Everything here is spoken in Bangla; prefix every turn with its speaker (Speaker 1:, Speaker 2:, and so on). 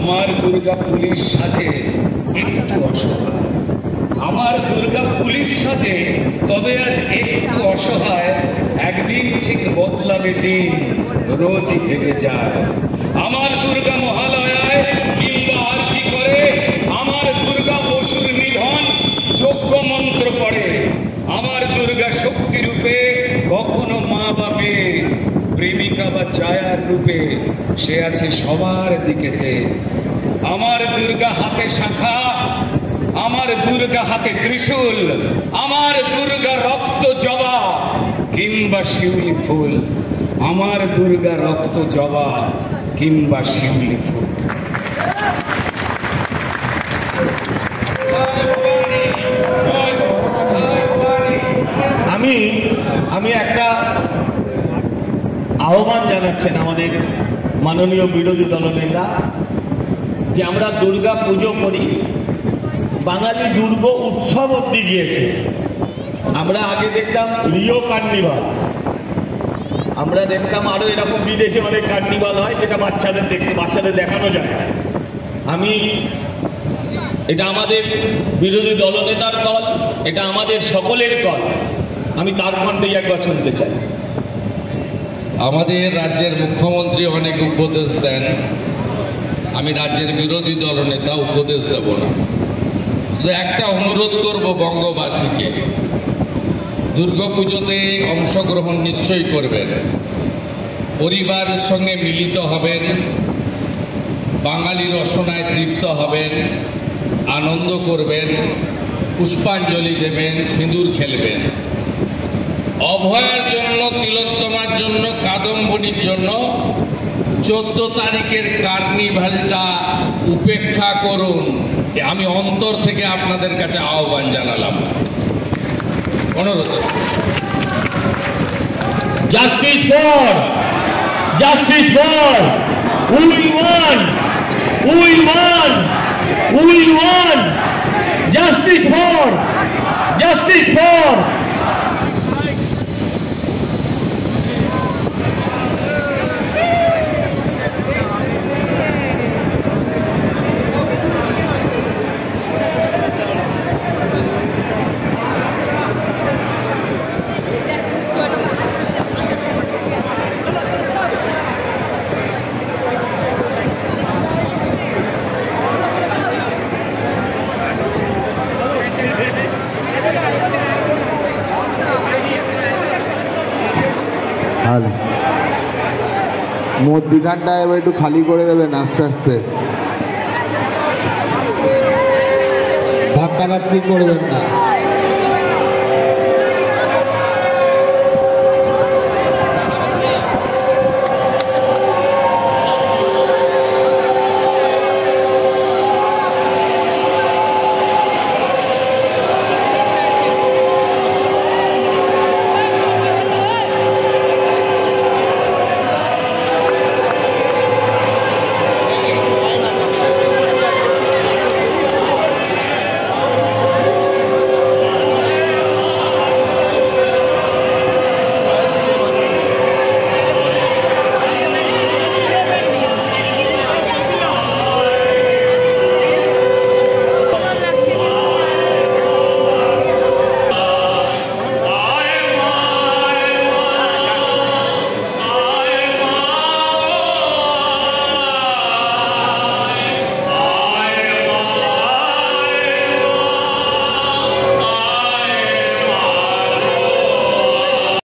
Speaker 1: আমার দুর্গা পুলিশ সাজে একটু অসহায়, আমার দুর্গা পুলিশ সাজে তবে আজ একটু অসহায়। একদিন ঠিক বদলাবে দিন, রোজই ভেবে যায়। আমার দুর্গা মহালয়ায় কিংবা আরজি করে, আমার দুর্গা পশুর নিধন যজ্ঞ মন্ত্র পড়ে। আমার দুর্গা শক্তি রূপে কখনো মা বাপে, প্রেমিকা বা জায়ার রূপে সে আছে সবার দিকে চেয়ে। আমার দুর্গা হাতে শাখা, আমার দুর্গা হাতে ত্রিশূল, আমার দুর্গা রক্ত জবা কিংবা শিউলি ফুল, আমার দুর্গা রক্ত জবা কিংবা শিউলি ফুল।
Speaker 2: আমি একটা আহ্বান জানাচ্ছেন আমাদের মাননীয় বিরোধী দলনেতা, যে আমরা দুর্গা পুজো করি, বাঙালি দুর্গ উৎসব অব্দি গিয়েছে। আমরা আগে দেখতাম রিও কার্নিভাল, আমরা দেখতাম আরো এরকম বিদেশে অনেক কার্নিভাল হয় যেটা বাচ্চাদের দেখানো যায়। এটা আমাদের বিরোধী দলনেতার কল, এটা আমাদের সকলের কল। আমি তার কণ্ঠেই একবার শুনতে চাই।
Speaker 3: আমাদের রাজ্যের মুখ্যমন্ত্রী অনেক উপদেশ দেন, আমি রাজ্যের বিরোধী দলনেতা উপদেশ দেব না। শুধু একটা অনুরোধ করব বঙ্গবাসীকে, দুর্গাপুজোতে অংশগ্রহণ নিশ্চয়ই করবেন, পরিবারের সঙ্গে মিলিত হবেন, বাঙালির রসনায় তৃপ্ত হবেন, আনন্দ করবেন, পুষ্পাঞ্জলি দেবেন, সিঁদুর খেলবেন। অভয়ার জন্য, তিলোত্তমার জন্য, কাদম্বনীর জন্য 14 তারিখের কার্নিভালটা উপেক্ষা করুন। আমি অন্তর থেকে আপনাদের কাছে আহ্বান জানালাম, অনুরোধ।
Speaker 2: Justice for, justice for, we want, we want, we want, justice for, justice for.
Speaker 4: মধ্যিখানটা এবার একটু খালি করে দেবেন আস্তে আস্তে, ধাক্কাধাক্কি করবেন না।